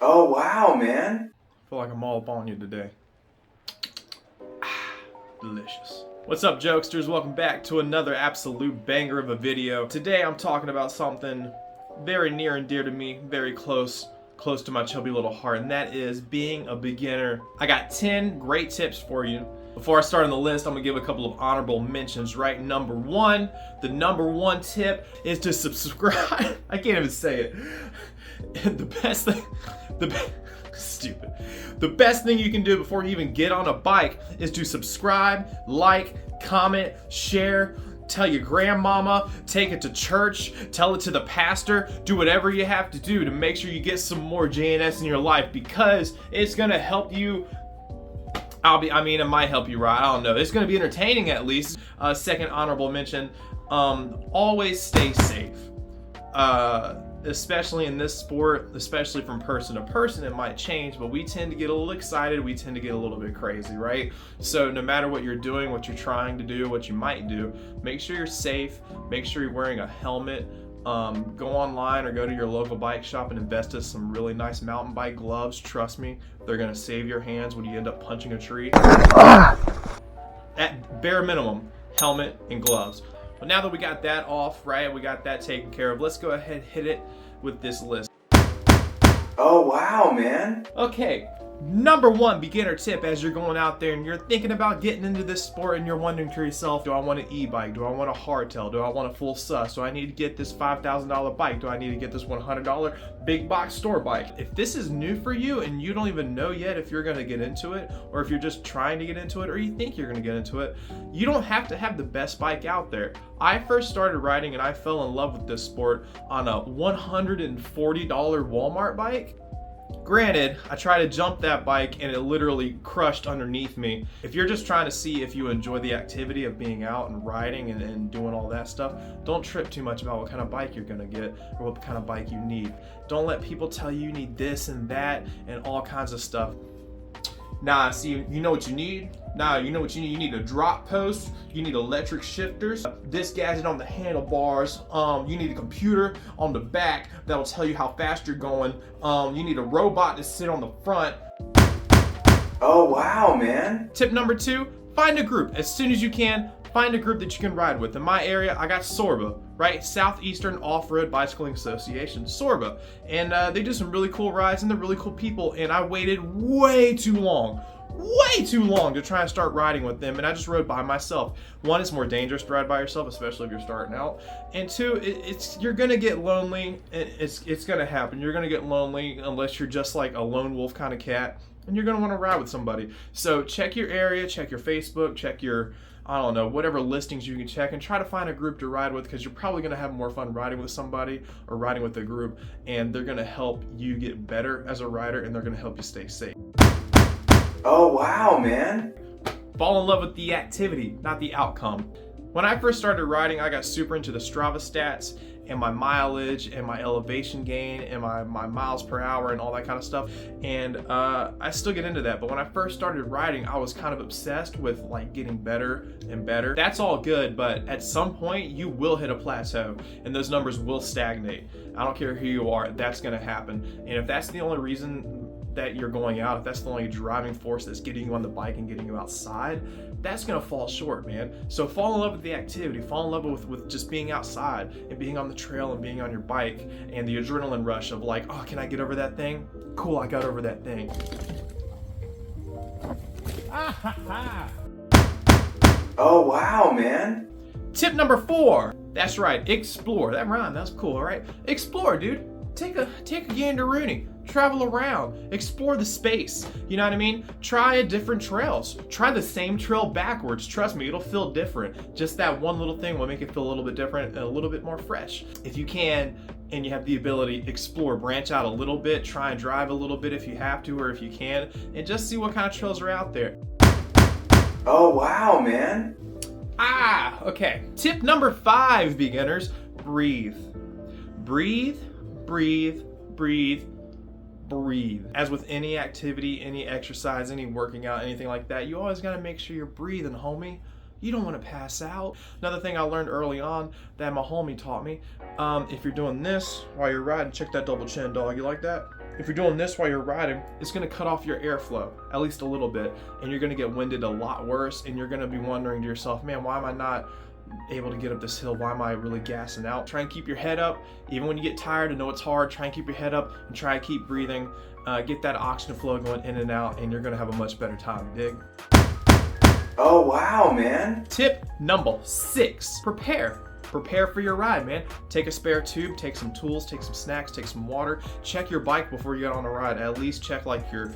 Oh, wow, man. I feel like I'm all up on you today. Delicious. What's up, jokesters? Welcome back to another absolute banger of a video. Today I'm talking about something very near and dear to me, very close to my chubby little heart, and that is being a beginner. I got 10 great tips for you. Before I start on the list, I'm gonna give a couple of honorable mentions, right? Number one, the number one tip is to subscribe. I can't even say it. The best thing, stupid. The best thing you can do before you even get on a bike is to subscribe, like, comment, share, tell your grandmama, take it to church, tell it to the pastor, do whatever you have to do to make sure you get some more JNS in your life, because it's gonna help you. It might help you, right? I don't know. It's gonna be entertaining at least. Second honorable mention, always stay safe. Especially in this sport, especially from person to person, it might change, but we tend to get a little excited, we tend to get a little bit crazy, right? So no matter what you're doing, what you're trying to do, what you might do, make sure you're safe, make sure you're wearing a helmet. Go online or go to your local bike shop and invest in some really nice mountain bike gloves. Trust me, they're gonna save your hands when you end up punching a tree. At bare minimum, helmet and gloves. But now that we got that off, right, we got that taken care of, let's go ahead and hit it with this list. Oh, wow, man. Okay, number one beginner tip as you're going out there and you're thinking about getting into this sport and you're wondering to yourself, do I want an e-bike? Do I want a hardtail? Do I want a full sus? Do I need to get this $5,000 bike? Do I need to get this $100 big box store bike? If this is new for you and you don't even know yet if you're gonna get into it, or if you're just trying to get into it, or you think you're gonna get into it, you don't have to have the best bike out there. I first started riding and I fell in love with this sport on a $140 Walmart bike. Granted, I tried to jump that bike and it literally crushed underneath me. If you're just trying to see if you enjoy the activity of being out and riding and doing all that stuff, don't trip too much about what kind of bike you're gonna get or what kind of bike you need. Don't let people tell you need this and that and all kinds of stuff. Nah, see, you know what you need? Nah, you know what you need? You need a drop post, you need electric shifters, this gadget on the handlebars, you need a computer on the back that'll tell you how fast you're going, you need a robot to sit on the front. Oh, wow, man. Tip number two, find a group. As soon as you can, find a group that you can ride with. In my area, I got Sorba, right? Southeastern Off-Road Bicycling Association, Sorba. And they do some really cool rides and they're really cool people. And I waited way too long to try and start riding with them, and I just rode by myself. One, it's more dangerous to ride by yourself, especially if you're starting out. And two, you're gonna get lonely. It's gonna happen. You're gonna get lonely unless you're just like a lone wolf kind of cat, and you're gonna want to ride with somebody. So check your area, check your Facebook, check your, I don't know, whatever listings you can check, and try to find a group to ride with, because you're probably gonna have more fun riding with somebody or riding with a group, and they're gonna help you get better as a rider, and they're gonna help you stay safe. Oh, wow, man. Fall in love with the activity, not the outcome. When I first started riding, I got super into the Strava stats and my mileage and my elevation gain and my miles per hour and all that kind of stuff. And I still get into that, but when I first started riding, I was kind of obsessed with like getting better and better. That's all good, but at some point you will hit a plateau and those numbers will stagnate. I don't care who you are, that's gonna happen. And if that's the only reason that you're going out, if that's the only driving force that's getting you on the bike and getting you outside, that's gonna fall short, man. So fall in love with the activity, fall in love with just being outside and being on the trail and being on your bike and the adrenaline rush of like, oh, can I get over that thing? Cool, I got over that thing. Oh, wow, man. Tip number four, that's right, explore. That rhymed, that's cool, all right? Explore, dude. Take a gander-rooney. Travel around, explore the space, you know what I mean? Try different trails. Try the same trail backwards. Trust me, it'll feel different. Just that one little thing will make it feel a little bit different and a little bit more fresh. If you can, and you have the ability, explore, branch out a little bit, try and drive a little bit if you have to or if you can, and just see what kind of trails are out there. Oh, wow, man. Okay. Tip number five, beginners, breathe. Breathe, breathe, breathe, breathe. As with any activity, any exercise, any working out, anything like that, you always gotta make sure you're breathing, homie. You don't want to pass out. Another thing I learned early on that my homie taught me, if you're doing this while you're riding, check that double chin, dog. You like that? if you're doing this while you're riding, it's gonna cut off your airflow, at least a little bit, and you're gonna get winded a lot worse, and you're gonna be wondering to yourself, man, why am I not able to get up this hill? Why am I really gassing out? Try and keep your head up, even when you get tired. I know it's hard. Try and keep your head up and try and keep breathing. Get that oxygen flow going in and out, and you're gonna have a much better time, dig? Oh, wow, man. Tip number 6, prepare. Prepare for your ride, man. Take a spare tube, take some tools, take some snacks, take some water. Check your bike before you get on a ride. At least check like your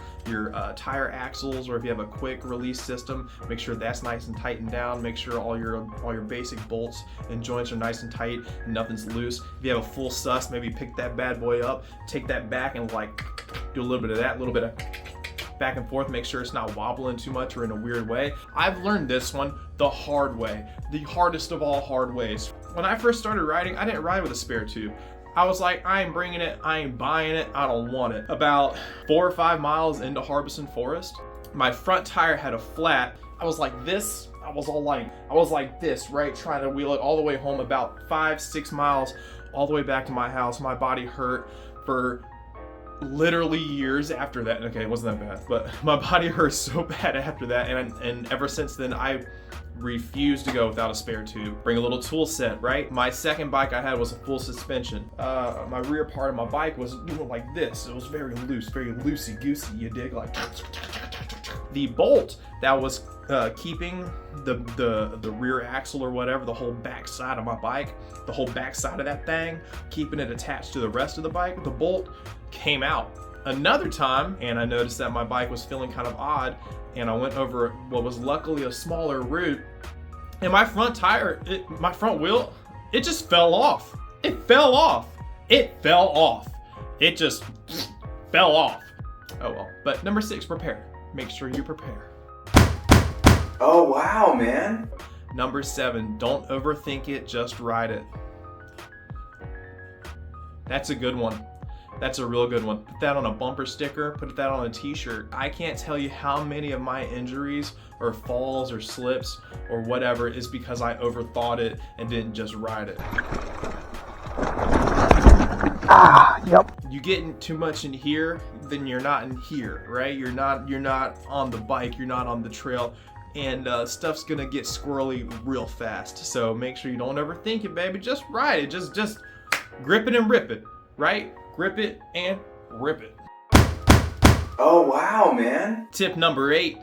tire axles, or if you have a quick release system, make sure that's nice and tightened down. Make sure all your basic bolts and joints are nice and tight and nothing's loose. If you have a full sus, maybe pick that bad boy up, take that back and like do a little bit of that, a little bit of back and forth, make sure it's not wobbling too much or in a weird way. I've learned this one the hard way, the hardest of all hard ways. When I first started riding, I didn't ride with a spare tube. I was like, I ain't bringing it, I ain't buying it, I don't want it. About 4 or 5 miles into Harbison Forest, my front tire had a flat. I was like this, I was like this, right? Trying to wheel it all the way home, about 5-6 miles, all the way back to my house. My body hurt for literally years after that. Okay, it wasn't that bad, but my body hurt so bad after that, and ever since then I refuse to go without a spare tube. Bring a little tool set, right? My second bike I had was a full suspension. My rear part of my bike was doing like this. It was very loose, very loosey-goosey, you dig? Like the bolt that was keeping the rear axle or whatever, the whole back side of my bike, the whole back side of that thing, keeping it attached to the rest of the bike, the bolt came out. Another time, and I noticed that my bike was feeling kind of odd, and I went over what was luckily a smaller route, and my front tire, my front wheel, it just fell off. It fell off. It fell off. It just fell off. Oh well. But number 6, prepare. Make sure you prepare. Oh, wow, man. Number 7, don't overthink it, just ride it. That's a good one. That's a real good one. Put that on a bumper sticker, put that on a t-shirt. I can't tell you how many of my injuries or falls or slips or whatever is because I overthought it and didn't just ride it. Yep. You get too much in here, then you're not in here, right? You're not on the bike, you're not on the trail, and stuff's gonna get squirrely real fast. So make sure you don't overthink it, baby. Just ride it. Just grip it and rip it, right? Grip it and rip it. Oh, wow, man. Tip number 8,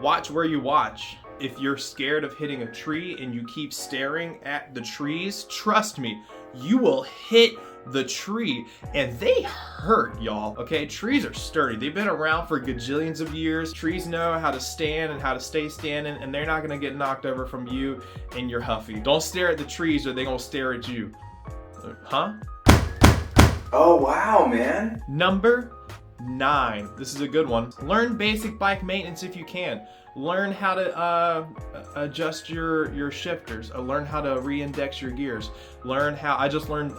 watch where you watch. If you're scared of hitting a tree and you keep staring at the trees, trust me, you will hit the tree, and they hurt, y'all. Okay, trees are sturdy. They've been around for gajillions of years. Trees know how to stand and how to stay standing, and they're not gonna get knocked over from you and your huffy. Don't stare at the trees or they're gonna stare at you. Huh? Oh, wow, man. Number 9. This is a good one. Learn basic bike maintenance if you can. Learn how to adjust your shifters. Learn how to re-index your gears. Learn how, I just learned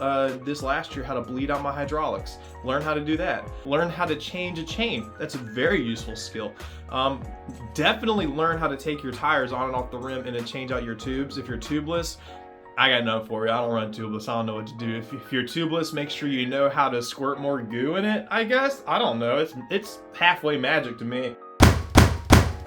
this last year how to bleed out my hydraulics. Learn how to do that. Learn how to change a chain. That's a very useful skill. Definitely learn how to take your tires on and off the rim and then change out your tubes. If you're tubeless, I got nothing for you. I don't run tubeless. I don't know what to do. If you're tubeless, make sure you know how to squirt more goo in it, I guess. I don't know. It's halfway magic to me.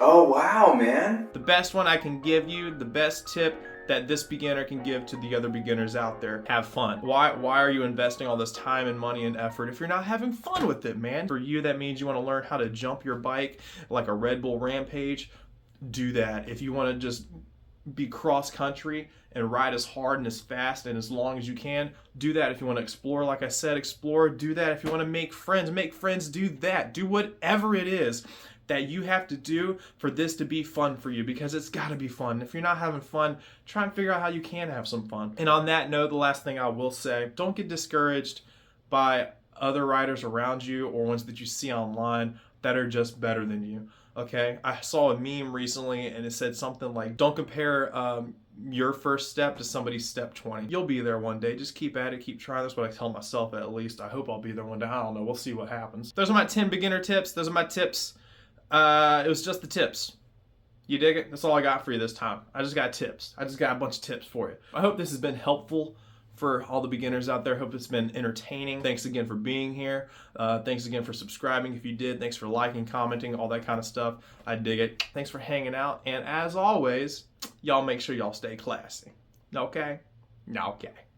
Oh, wow, man. The best one I can give you, the best tip that this beginner can give to the other beginners out there, have fun. Why are you investing all this time and money and effort if you're not having fun with it, man? For you, that means you want to learn how to jump your bike like a Red Bull Rampage. Do that. If you want to just be cross country and ride as hard and as fast and as long as you can, do that. If you want to explore, like I said, explore, do that. If you want to make friends, do that. Do whatever it is that you have to do for this to be fun for you, because it's got to be fun. If you're not having fun, try and figure out how you can have some fun. And on that note, the last thing I will say, don't get discouraged by other riders around you or ones that you see online that are just better than you. Okay, I saw a meme recently and it said something like, don't compare your first step to somebody's step 20. You'll be there one day. Just keep at it, keep trying. That's what I tell myself, at least. I hope I'll be there one day. I don't know. We'll see what happens. Those are my 10 beginner tips. Those are my tips. It was just the tips. You dig it? That's all I got for you this time. I just got tips. I just got a bunch of tips for you. I hope this has been helpful for all the beginners out there. Hope it's been entertaining. Thanks again for being here. Thanks again for subscribing if you did. Thanks for liking, commenting, all that kind of stuff. I dig it. Thanks for hanging out. And as always, y'all make sure y'all stay classy. Okay? Okay.